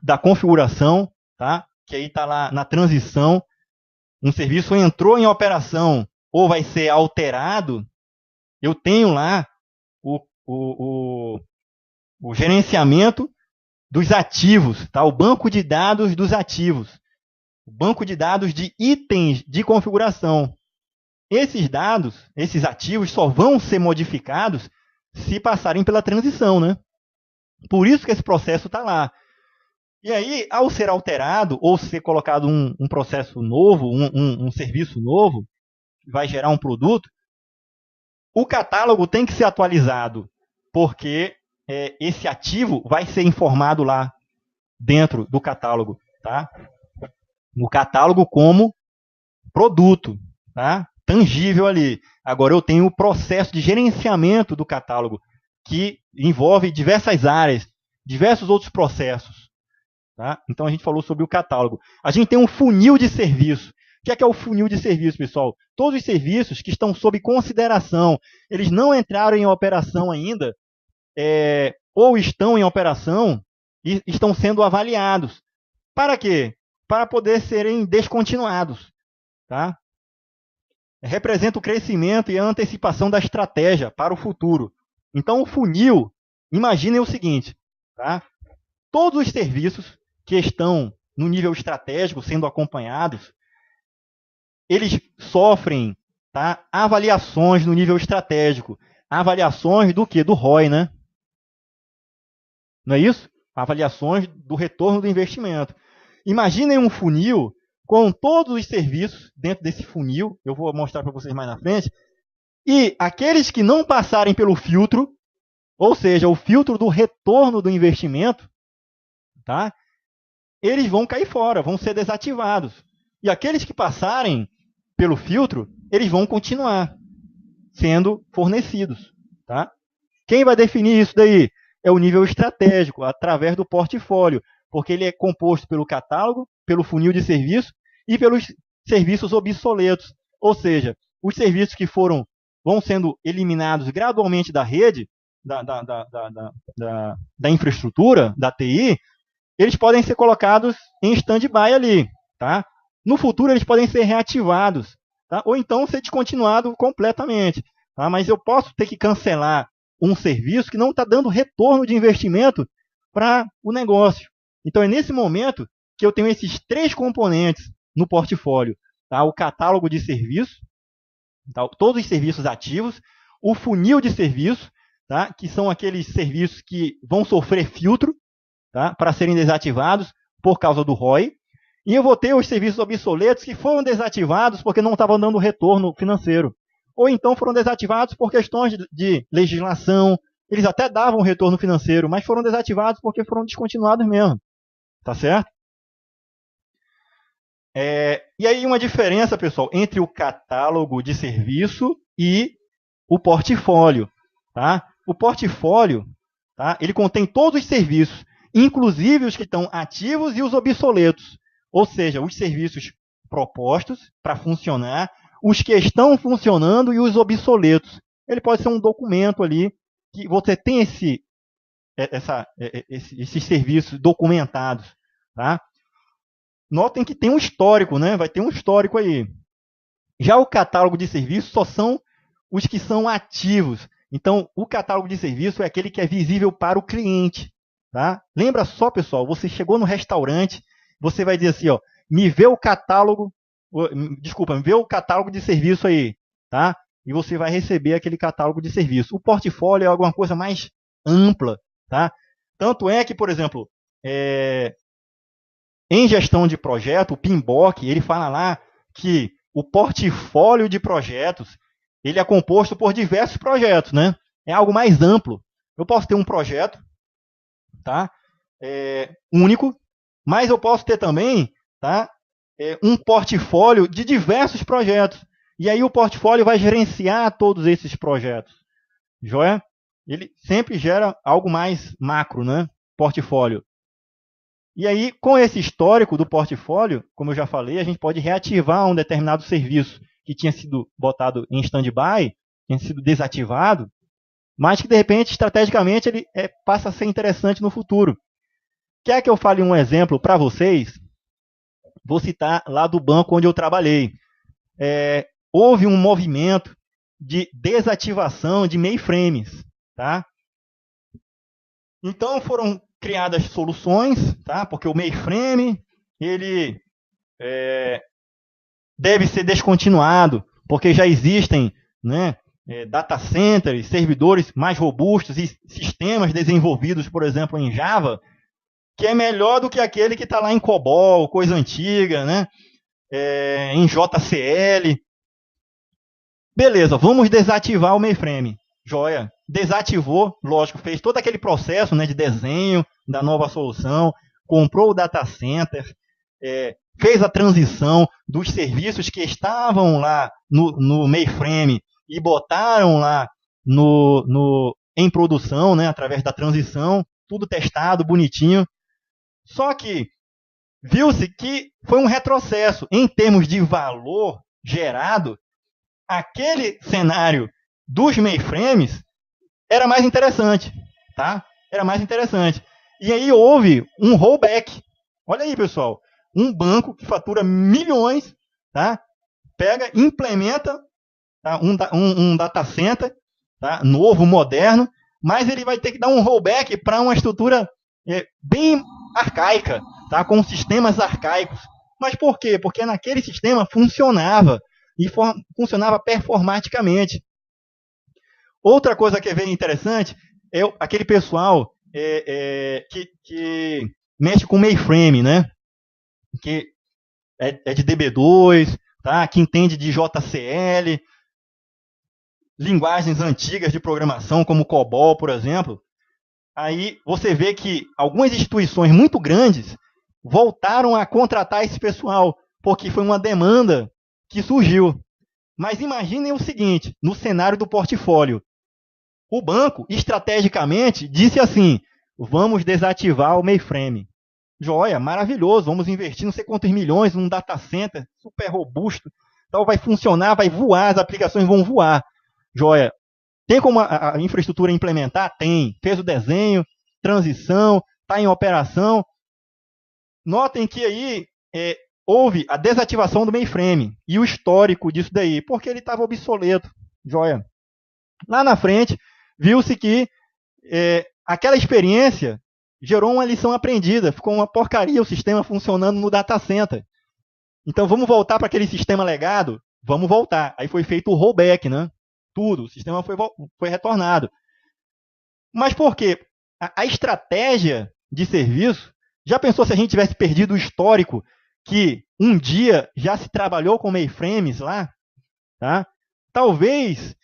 da configuração, tá? Que aí está lá na transição. Um serviço entrou em operação ou vai ser alterado, eu tenho lá o gerenciamento dos ativos, tá? O banco de dados dos ativos, o banco de dados de itens de configuração. Esses dados, esses ativos, só vão ser modificados se passarem pela transição, né? Por isso que esse processo está lá. E aí, ao ser alterado, ou ser colocado um processo novo, um serviço novo, que vai gerar um produto, o catálogo tem que ser atualizado, porque esse ativo vai ser informado lá dentro do catálogo, tá? No catálogo como produto, tá? Tangível ali. Agora eu tenho o processo de gerenciamento do catálogo, que envolve diversas áreas, diversos outros processos. Tá? Então a gente falou sobre o catálogo. A gente tem um funil de serviço. O que é o funil de serviço, pessoal? Todos os serviços que estão sob consideração, eles não entraram em operação ainda, ou estão em operação e estão sendo avaliados. Para quê? Para poder serem descontinuados. Tá? Representa o crescimento e a antecipação da estratégia para o futuro. Então, o funil, imaginem o seguinte, tá? Todos os serviços que estão no nível estratégico sendo acompanhados, eles sofrem, tá, avaliações no nível estratégico. Avaliações do quê? Do ROI, né? Não é isso? Avaliações do retorno do investimento. Imaginem um funil com todos os serviços dentro desse funil, eu vou mostrar para vocês mais na frente, e aqueles que não passarem pelo filtro, ou seja, o filtro do retorno do investimento, tá? Eles vão cair fora, vão ser desativados. E aqueles que passarem pelo filtro, eles vão continuar. sendo fornecidos. Tá? Quem vai definir isso daí? É o nível estratégico, através do portfólio, porque ele é composto pelo catálogo, pelo funil de serviço e pelos serviços obsoletos. Ou seja, os serviços que vão sendo eliminados gradualmente da rede, da infraestrutura, da TI, eles podem ser colocados em stand-by ali. Tá? No futuro, eles podem ser reativados, tá? Ou então ser descontinuado completamente. Tá? Mas eu posso ter que cancelar um serviço que não está dando retorno de investimento para o negócio. Então, é nesse momento que eu tenho esses 3 componentes no portfólio. Tá? O catálogo de serviços, tá? Todos os serviços ativos, o funil de serviços, tá? Que são aqueles serviços que vão sofrer filtro, tá? Para serem desativados por causa do ROI. E eu vou ter os serviços obsoletos que foram desativados porque não estavam dando retorno financeiro. Ou então foram desativados por questões de legislação. Eles até davam retorno financeiro, mas foram desativados porque foram descontinuados mesmo. Tá certo? E aí uma diferença, pessoal, entre o catálogo de serviço e o portfólio. Tá? O portfólio, tá? Ele contém todos os serviços, inclusive os que estão ativos e os obsoletos. Ou seja, os serviços propostos para funcionar, os que estão funcionando e os obsoletos. Ele pode ser um documento ali que você tem esses serviços documentados. Tá? Notem que tem um histórico, né? Vai ter um histórico aí. Já o catálogo de serviços só são os que são ativos. Então, o catálogo de serviço é aquele que é visível para o cliente. Tá? Lembra só, pessoal, você chegou no restaurante, você vai dizer assim, ó, me vê o catálogo de serviço aí, tá? E você vai receber aquele catálogo de serviço. O portfólio é alguma coisa mais ampla, tá? Tanto é que, por exemplo, em gestão de projeto, o PMBOK, ele fala lá que o portfólio de projetos, ele é composto por diversos projetos, né? É algo mais amplo. Eu posso ter um projeto, tá? Único, mas eu posso ter também, tá? Um portfólio de diversos projetos. E aí o portfólio vai gerenciar todos esses projetos. Joia? Ele sempre gera algo mais macro, né? Portfólio. E aí, com esse histórico do portfólio, como eu já falei, a gente pode reativar um determinado serviço que tinha sido botado em stand-by, tinha sido desativado, mas que, de repente, estrategicamente, ele passa a ser interessante no futuro. Quer que eu fale um exemplo para vocês? Vou citar lá do banco onde eu trabalhei. Houve um movimento de desativação de mainframes. Tá? Então, foram criadas soluções, tá? Porque o mainframe ele deve ser descontinuado, porque já existem, né, data centers, servidores mais robustos e sistemas desenvolvidos, por exemplo, em Java, que é melhor do que aquele que está lá em COBOL, coisa antiga, né? Em JCL. Beleza, vamos desativar o mainframe. Joia. Desativou, lógico, fez todo aquele processo, né, de desenho da nova solução, comprou o data center, fez a transição dos serviços que estavam lá no mainframe e botaram lá em produção, né, através da transição, tudo testado, bonitinho. Só que viu-se que foi um retrocesso em termos de valor gerado. Aquele cenário dos mainframes era mais interessante, tá? Era mais interessante. E aí houve um rollback. Olha aí, pessoal. Um banco que fatura milhões, tá? Pega, implementa, tá? um data center, tá? Novo, moderno, mas ele vai ter que dar um rollback para uma estrutura bem arcaica, tá? Com sistemas arcaicos. Mas por quê? Porque naquele sistema funcionava e funcionava performaticamente. Outra coisa que é bem interessante é aquele pessoal que mexe com mainframe, né? Que é de DB2, tá? Que entende de JCL, linguagens antigas de programação, como COBOL, por exemplo. Aí você vê que algumas instituições muito grandes voltaram a contratar esse pessoal, porque foi uma demanda que surgiu. Mas imaginem o seguinte, no cenário do portfólio. O banco, estrategicamente, disse assim, vamos desativar o mainframe. Joia, maravilhoso, vamos investir não sei quantos milhões num data center super robusto, então vai funcionar, vai voar, as aplicações vão voar. Joia, tem como a infraestrutura implementar? Tem. Fez o desenho, transição, está em operação. Notem que aí houve a desativação do mainframe e o histórico disso daí, porque ele estava obsoleto. Joia. Lá na frente, viu-se que aquela experiência gerou uma lição aprendida, ficou uma porcaria o sistema funcionando no data center. Então vamos voltar para aquele sistema legado? Vamos voltar. Aí foi feito o rollback, né? Tudo, o sistema foi retornado. Mas por quê? A estratégia de serviço, já pensou se a gente tivesse perdido o histórico que um dia já se trabalhou com mainframes lá? Tá? Talvez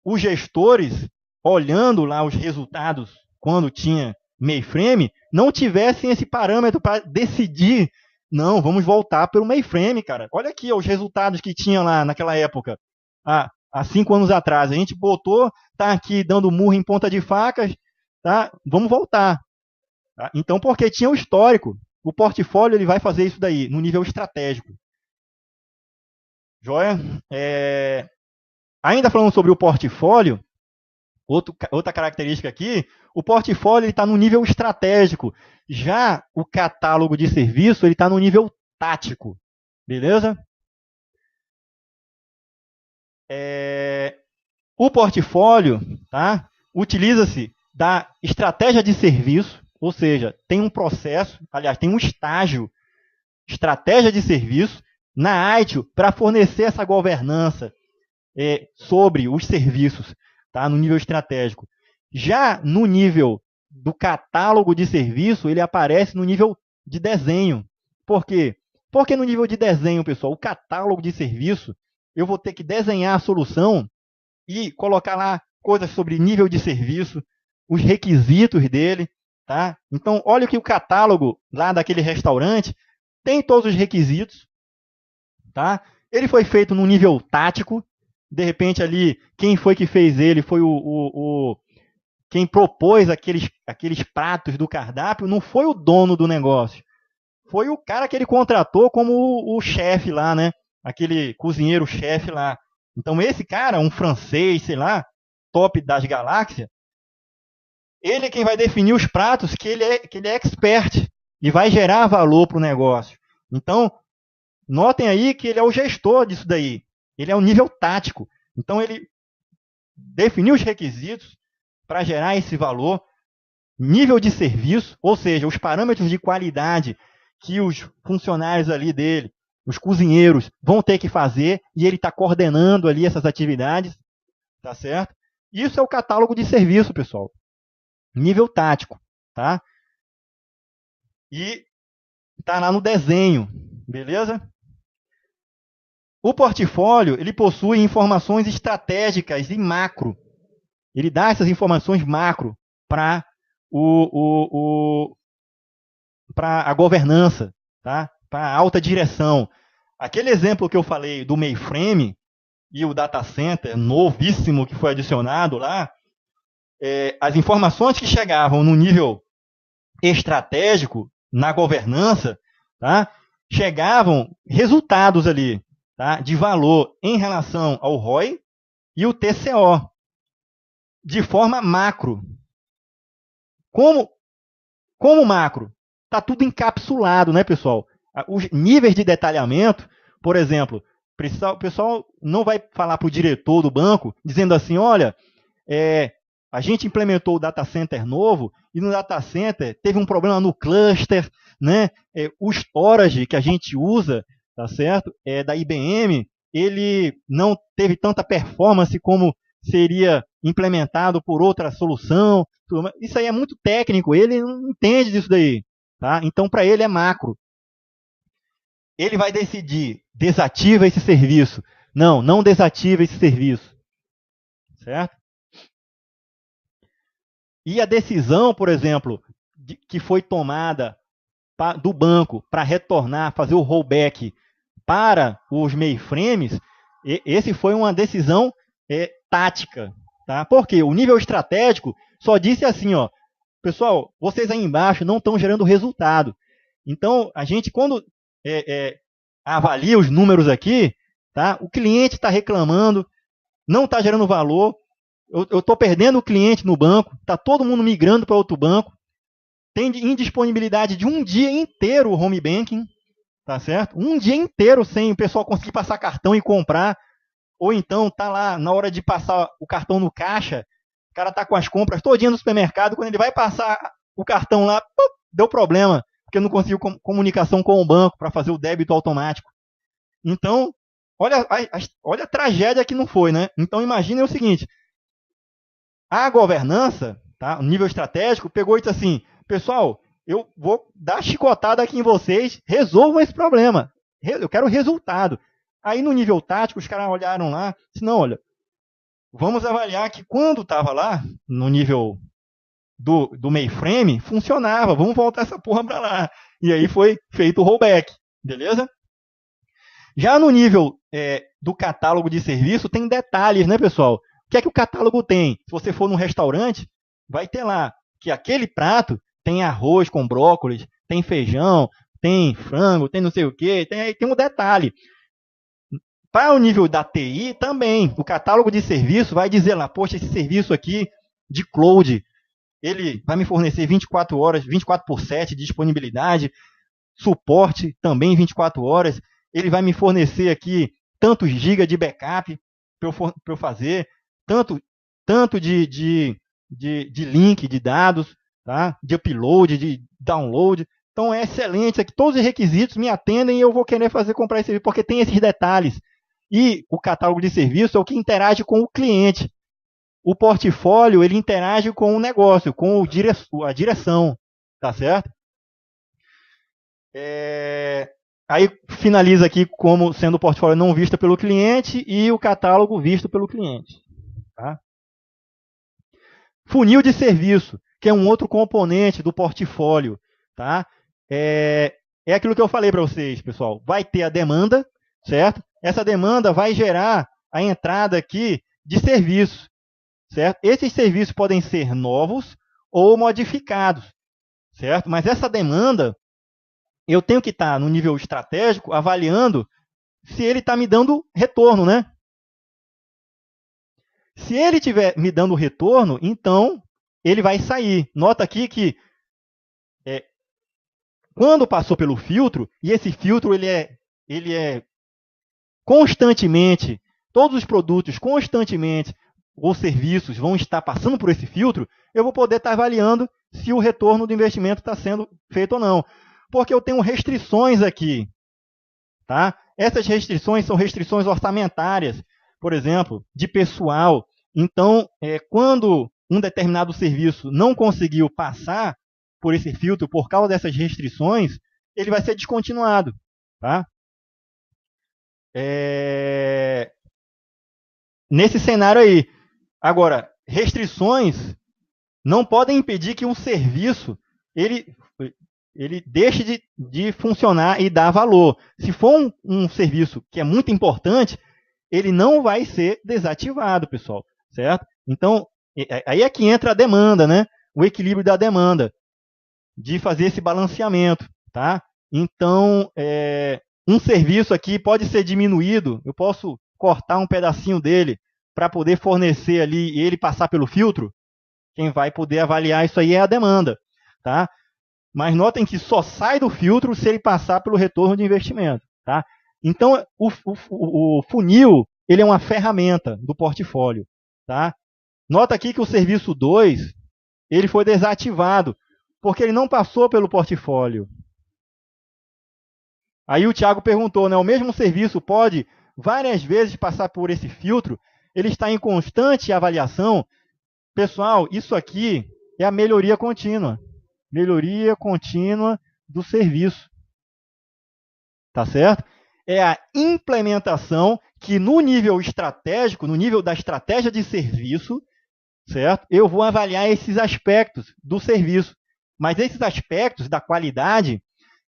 os gestores, olhando lá os resultados quando tinha mainframe, não tivessem esse parâmetro para decidir, não, vamos voltar pelo mainframe, cara. Olha aqui os resultados que tinha lá naquela época. Há 5 anos atrás, a gente botou, tá aqui dando murro em ponta de facas, tá? Vamos voltar. Tá? Então, porque tinha o histórico, o portfólio ele vai fazer isso daí, no nível estratégico. Joia? Ainda falando sobre o portfólio, outra característica aqui, o portfólio está no nível estratégico. Já o catálogo de serviço está no nível tático. Beleza? O portfólio, tá, utiliza-se da estratégia de serviço, ou seja, tem um processo, aliás, tem um estágio, estratégia de serviço, na ITIL para fornecer essa governança sobre os serviços, tá, no nível estratégico. Já no nível do catálogo de serviço, ele aparece no nível de desenho. Por quê? Porque no nível de desenho, pessoal, o catálogo de serviço, eu vou ter que desenhar a solução e colocar lá coisas sobre nível de serviço, os requisitos dele, tá? Então, olha que o catálogo lá daquele restaurante tem todos os requisitos, tá? Ele foi feito no nível tático, de repente ali, quem foi que fez ele foi quem propôs aqueles pratos do cardápio, não foi o dono do negócio, foi o cara que ele contratou como o chefe lá, né? Aquele cozinheiro-chefe lá. Então esse cara, um francês, sei lá, top das galáxias, ele é quem vai definir os pratos que ele é expert e vai gerar valor para o negócio. Então, notem aí que ele é o gestor disso daí. Ele é o nível tático. Então ele definiu os requisitos para gerar esse valor, nível de serviço, ou seja, os parâmetros de qualidade que os funcionários ali dele, os cozinheiros, vão ter que fazer, e ele está coordenando ali essas atividades, tá certo? Isso é o catálogo de serviço, pessoal. Nível tático, tá? E está lá no desenho, beleza? O portfólio, ele possui informações estratégicas e macro. Ele dá essas informações macro para a governança, tá? Para a alta direção. Aquele exemplo que eu falei do mainframe e o data center novíssimo que foi adicionado lá, as informações que chegavam no nível estratégico, na governança, tá? Chegavam resultados ali, tá? De valor em relação ao ROI e o TCO, de forma macro. Como macro? Está tudo encapsulado, né, pessoal? Os níveis de detalhamento, por exemplo, o pessoal não vai falar para o diretor do banco dizendo assim, olha, a gente implementou o data center novo e no data center teve um problema no cluster, né? O storage que a gente usa, tá certo? Da IBM, ele não teve tanta performance como seria implementado por outra solução. Isso aí é muito técnico, ele não entende disso daí. Tá? Então, para ele é macro. Ele vai decidir, desativa esse serviço. Não desativa esse serviço. Certo? E a decisão, por exemplo, que foi tomada do banco para retornar, fazer o rollback para os mainframes, Esse foi uma decisão tática. Tá? Porque o nível estratégico só disse assim, ó, pessoal, vocês aí embaixo não estão gerando resultado. Então, a gente, quando avalia os números aqui, tá? O cliente está reclamando, não está gerando valor, eu estou perdendo o cliente no banco, está todo mundo migrando para outro banco, tem indisponibilidade de um dia inteiro o home banking, tá certo? Um dia inteiro sem o pessoal conseguir passar cartão e comprar, ou então tá lá na hora de passar o cartão no caixa, o cara tá com as compras todinha no supermercado, quando ele vai passar o cartão lá, deu problema, porque não conseguiu comunicação com o banco para fazer o débito automático. Então, olha a tragédia que não foi, né? Então, imaginem o seguinte, a governança, tá, o nível estratégico, pegou e disse assim, pessoal, eu vou dar chicotada aqui em vocês, resolvam esse problema. Eu quero resultado. Aí no nível tático, os caras olharam lá, disse, não, olha, vamos avaliar que quando estava lá, no nível do mainframe, funcionava, vamos voltar essa porra para lá. E aí foi feito o rollback, beleza? Já no nível do catálogo de serviço, tem detalhes, né, pessoal? O que é que o catálogo tem? Se você for num restaurante, vai ter lá que aquele prato tem arroz com brócolis, tem feijão, tem frango, tem não sei o quê, tem um detalhe. Para o nível da TI também, o catálogo de serviço vai dizer lá, poxa, esse serviço aqui de cloud, ele vai me fornecer 24 horas, 24/7 de disponibilidade, suporte também 24 horas, ele vai me fornecer aqui tantos gigas de backup para eu fazer, tanto de link de dados, tá? De upload, de download. Então é excelente, aqui todos os requisitos me atendem e eu vou querer comprar esse serviço, porque tem esses detalhes. E o catálogo de serviço é o que interage com o cliente. O portfólio, ele interage com o negócio, com a direção, tá certo? Aí finaliza aqui como sendo o portfólio não visto pelo cliente e o catálogo visto pelo cliente. Tá? Funil de serviço, que é um outro componente do portfólio. Tá? É aquilo que eu falei para vocês, pessoal. Vai ter a demanda, certo? Essa demanda vai gerar a entrada aqui de serviços, certo? Esses serviços podem ser novos ou modificados, certo? Mas essa demanda, eu tenho que estar no nível estratégico avaliando se ele está me dando retorno, né? Se ele estiver me dando retorno, então ele vai sair. Nota aqui que quando passou pelo filtro, e esse filtro ele é constantemente, todos os produtos constantemente ou serviços vão estar passando por esse filtro, eu vou poder estar avaliando se o retorno do investimento está sendo feito ou não. Porque eu tenho restrições aqui. Tá? Essas restrições são restrições orçamentárias, por exemplo, de pessoal. Então, quando um determinado serviço não conseguiu passar por esse filtro por causa dessas restrições, ele vai ser descontinuado. Tá? Nesse cenário aí. Agora, restrições não podem impedir que um serviço ele deixe de funcionar e dar valor. Se for um serviço que é muito importante, ele não vai ser desativado, pessoal. Certo? Então, aí é que entra a demanda, né? O equilíbrio da demanda, de fazer esse balanceamento. Tá? Então, um serviço aqui pode ser diminuído, eu posso cortar um pedacinho dele para poder fornecer ali e ele passar pelo filtro. Quem vai poder avaliar isso aí é a demanda. Tá? Mas notem que só sai do filtro se ele passar pelo retorno de investimento. Tá? Então, o funil ele é uma ferramenta do portfólio. Tá? Nota aqui que o serviço 2 ele foi desativado, porque ele não passou pelo portfólio. Aí o Thiago perguntou, né, o mesmo serviço pode várias vezes passar por esse filtro? Ele está em constante avaliação? Pessoal, isso aqui é a melhoria contínua. Melhoria contínua do serviço. Tá certo? É a implementação que no nível estratégico, no nível da estratégia de serviço, certo? Eu vou avaliar esses aspectos do serviço. Mas esses aspectos da qualidade,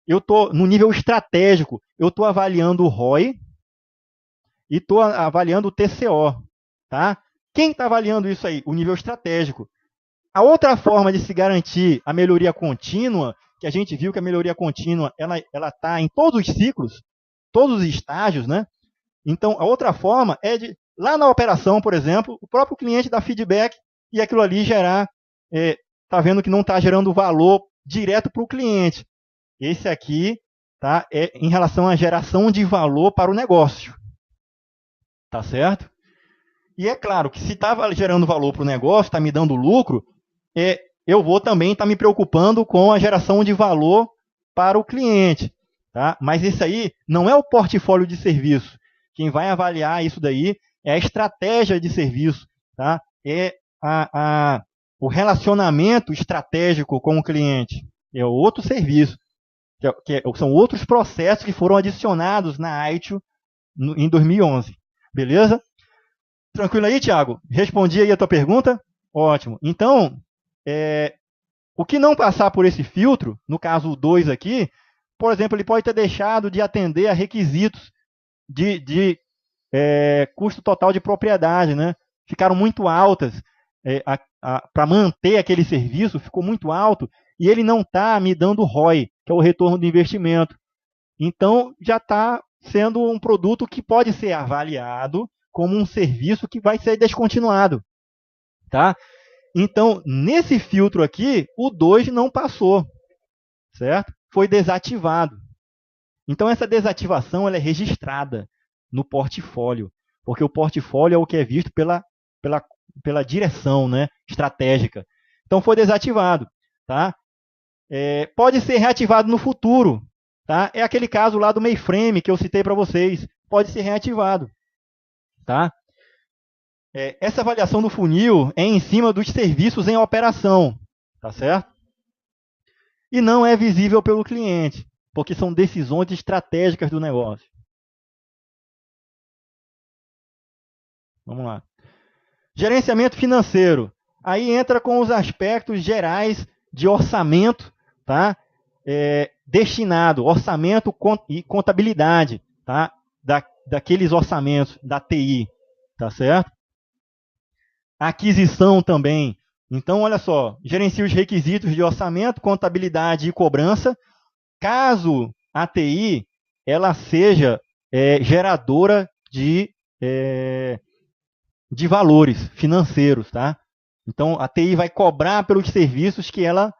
eu estou no nível estratégico, eu estou avaliando o ROI e estou avaliando o TCO. Tá? Quem está avaliando isso aí? O nível estratégico. A outra forma de se garantir a melhoria contínua, que a gente viu que a melhoria contínua ela está em todos os ciclos, todos os estágios, né? Então, a outra forma é de, lá na operação, por exemplo, o próprio cliente dar feedback e aquilo ali gerar, está vendo que não está gerando valor direto para o cliente. Esse aqui tá, é em relação à geração de valor para o negócio. Tá certo? E é claro que se está gerando valor para o negócio, está me dando lucro, eu vou também estar me preocupando com a geração de valor para o cliente. Tá? Mas isso aí não é o portfólio de serviço. Quem vai avaliar isso daí é a estratégia de serviço. Tá? É o relacionamento estratégico com o cliente. É outro serviço. São outros processos que foram adicionados na AITIO em 2011. Beleza? Tranquilo aí, Thiago? Respondi aí a tua pergunta? Ótimo. Então, o que não passar por esse filtro, no caso o 2 aqui, por exemplo, ele pode ter deixado de atender a requisitos de custo total de propriedade, né? Ficaram muito altas. Para manter aquele serviço, ficou muito alto, e ele não está me dando ROI, que é o retorno do investimento. Então, já está sendo um produto que pode ser avaliado como um serviço que vai ser descontinuado. Tá? Então, nesse filtro aqui, o 2 não passou, certo? Foi desativado. Então, essa desativação ela é registrada no portfólio, porque o portfólio é o que é visto pela direção, né, estratégica. Então, foi desativado. Tá? Pode ser reativado no futuro. Tá? É aquele caso lá do mainframe que eu citei para vocês. Pode ser reativado. Tá? Essa avaliação do funil é em cima dos serviços em operação. Tá certo? E não é visível pelo cliente, porque são decisões estratégicas do negócio. Vamos lá. Gerenciamento financeiro. Aí entra com os aspectos gerais de orçamento, tá? Destinado, orçamento e contabilidade, tá? Daqueles orçamentos da TI, tá certo? Aquisição também. Então, olha só, gerencia os requisitos de orçamento, contabilidade e cobrança, caso a TI ela seja geradora de valores financeiros, tá? Então, a TI vai cobrar pelos serviços que ela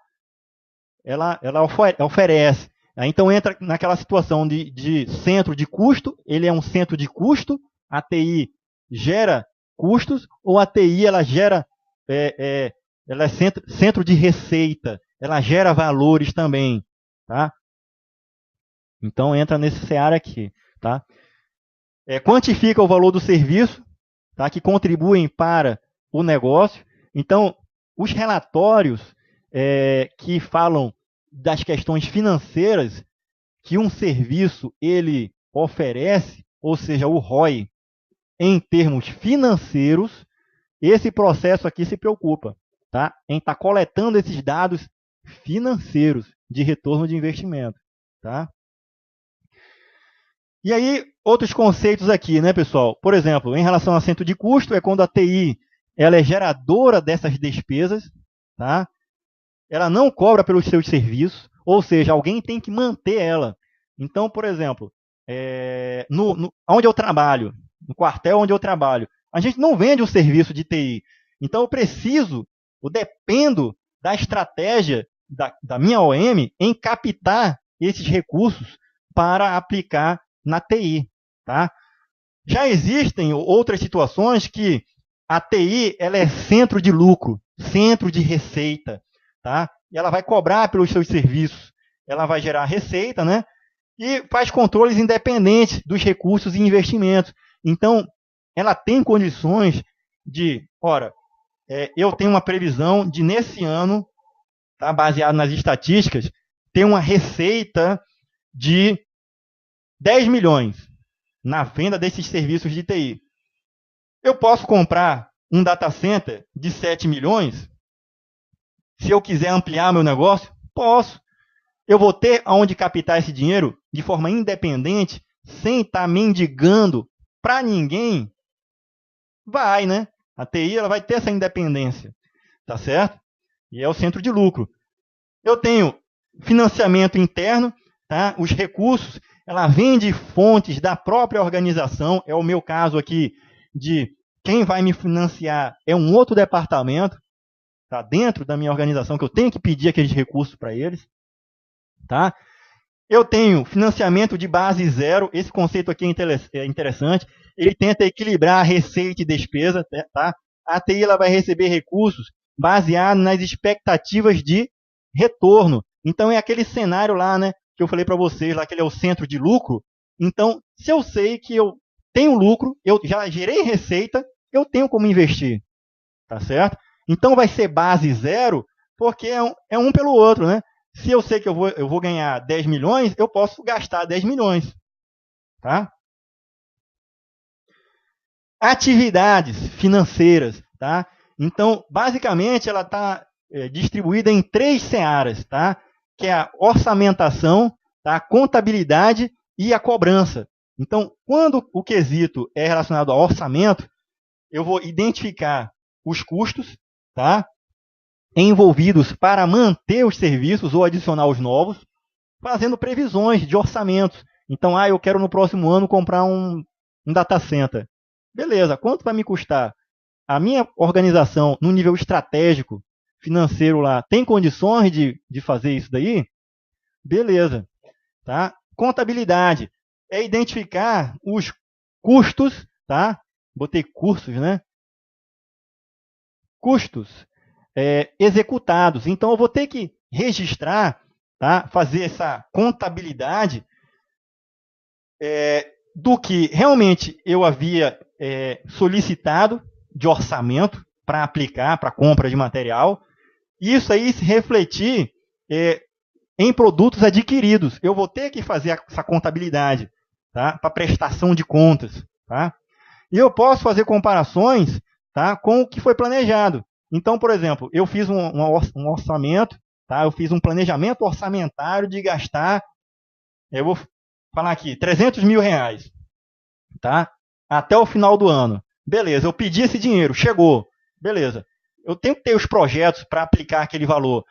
oferece. Então, entra naquela situação de centro de custo, ele é um centro de custo, a TI gera custos, ou a TI ela gera, ela é centro de receita, ela gera valores também. Tá? Então, entra nesse seara aqui. Tá? Quantifica o valor do serviço, tá? Que contribuem para o negócio. Então, os relatórios que falam das questões financeiras que um serviço ele oferece, ou seja, o ROI, em termos financeiros, esse processo aqui se preocupa, tá? Em estar coletando esses dados financeiros de retorno de investimento. Tá? E aí, outros conceitos aqui, né, pessoal? Por exemplo, em relação ao centro de custo, é quando a TI ela é geradora dessas despesas, tá? Ela não cobra pelos seus serviços, ou seja, alguém tem que manter ela. Então, por exemplo, onde eu trabalho, no quartel onde eu trabalho, a gente não vende um serviço de TI. Então, eu dependo da estratégia da minha OM em captar esses recursos para aplicar na TI. Tá? Já existem outras situações que a TI ela é centro de lucro, centro de receita. Tá? E ela vai cobrar pelos seus serviços. Ela vai gerar receita, né? E faz controles independentes dos recursos e investimentos. Então, ela tem condições de, eu tenho uma previsão de, nesse ano, tá, baseado nas estatísticas, ter uma receita de 10 milhões na venda desses serviços de TI. Eu posso comprar um data center de 7 milhões? Se eu quiser ampliar meu negócio, posso. Eu vou ter aonde captar esse dinheiro de forma independente, sem estar mendigando para ninguém, vai, né? A TI ela vai ter essa independência, tá certo? E é o centro de lucro. Eu tenho financiamento interno, tá? Os recursos, ela vem de fontes da própria organização. É o meu caso aqui de quem vai me financiar é um outro departamento, tá? Dentro da minha organização, que eu tenho que pedir aqueles recursos para eles, tá? Eu tenho financiamento de base zero. Esse conceito aqui é interessante. Ele tenta equilibrar a receita e despesa, tá? A TI ela vai receber recursos baseados nas expectativas de retorno. Então é aquele cenário lá, né, que eu falei para vocês, lá que ele é o centro de lucro. Então, se eu sei que eu tenho lucro, eu já gerei receita, eu tenho como investir, tá certo? Então vai ser base zero, porque é um pelo outro, né? Se eu sei que eu vou ganhar 10 milhões, eu posso gastar 10 milhões. Tá? Atividades financeiras. Tá? Então, basicamente, ela está distribuída em 3 searas, tá? Que é a orçamentação, tá? A contabilidade e a cobrança. Então, quando o quesito é relacionado ao orçamento, eu vou identificar os custos, tá? Envolvidos para manter os serviços ou adicionar os novos, fazendo previsões de orçamentos. Então, eu quero no próximo ano comprar um data center. Beleza, quanto vai me custar? A minha organização, no nível estratégico, financeiro lá, tem condições de fazer isso daí? Beleza. Tá? Contabilidade é identificar os custos, tá? Botei custos, né? Custos executados. Então, eu vou ter que registrar, tá? Fazer essa contabilidade do que realmente eu havia solicitado de orçamento para aplicar, para compra de material. Isso aí se refletir em produtos adquiridos. Eu vou ter que fazer essa contabilidade, tá? Para prestação de contas. Tá? E eu posso fazer comparações, tá? Com o que foi planejado. Então, por exemplo, eu fiz um orçamento, tá? Eu fiz um planejamento orçamentário de gastar, eu vou falar aqui, 300 mil reais, tá? Até o final do ano. Beleza, eu pedi esse dinheiro, chegou. Beleza. Eu tenho que ter os projetos para aplicar aquele valor.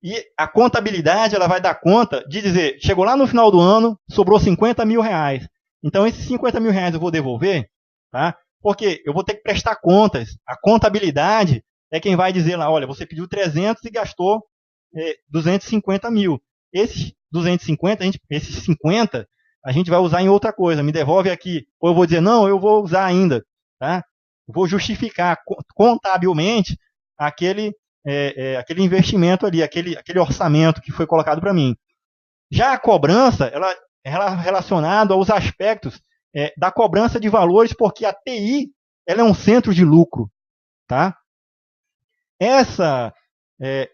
E a contabilidade ela vai dar conta de dizer, chegou lá no final do ano, sobrou 50 mil reais. Então, esses 50 mil reais eu vou devolver, tá? Porque eu vou ter que prestar contas. A contabilidade é quem vai dizer lá, olha, você pediu 300 e gastou 250 mil. Esses 250, esses 50, a gente vai usar em outra coisa. Me devolve aqui. Ou eu vou dizer, não, eu vou usar ainda. Tá? Vou justificar contabilmente aquele investimento ali, aquele orçamento que foi colocado para mim. Já a cobrança, ela é relacionada aos aspectos da cobrança de valores, porque a TI ela é um centro de lucro. Tá?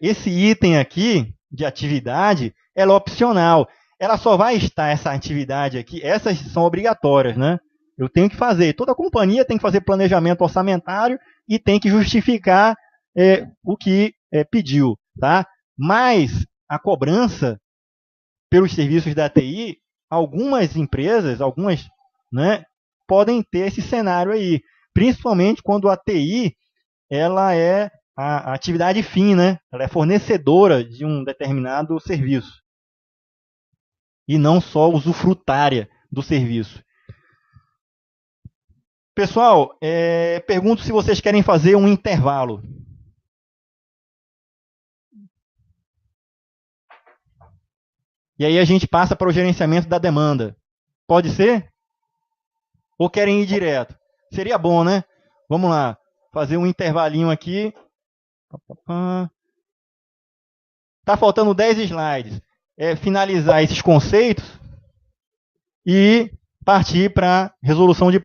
Esse item aqui de atividade, ela é opcional. Ela só vai estar, essa atividade aqui, essas são obrigatórias, né? Eu tenho que fazer, toda companhia tem que fazer planejamento orçamentário e tem que justificar o que pediu, tá? Mas a cobrança pelos serviços da TI, algumas empresas, né, podem ter esse cenário aí, principalmente quando a TI ela é a atividade fim, né? Ela é fornecedora de um determinado serviço e não só usufrutária do serviço. Pessoal, pergunto se vocês querem fazer um intervalo. E aí a gente passa para o gerenciamento da demanda. Pode ser? Ou querem ir direto? Seria bom, né? Vamos lá, fazer um intervalinho aqui. Tá faltando 10 slides. Finalizar esses conceitos e partir para a resolução de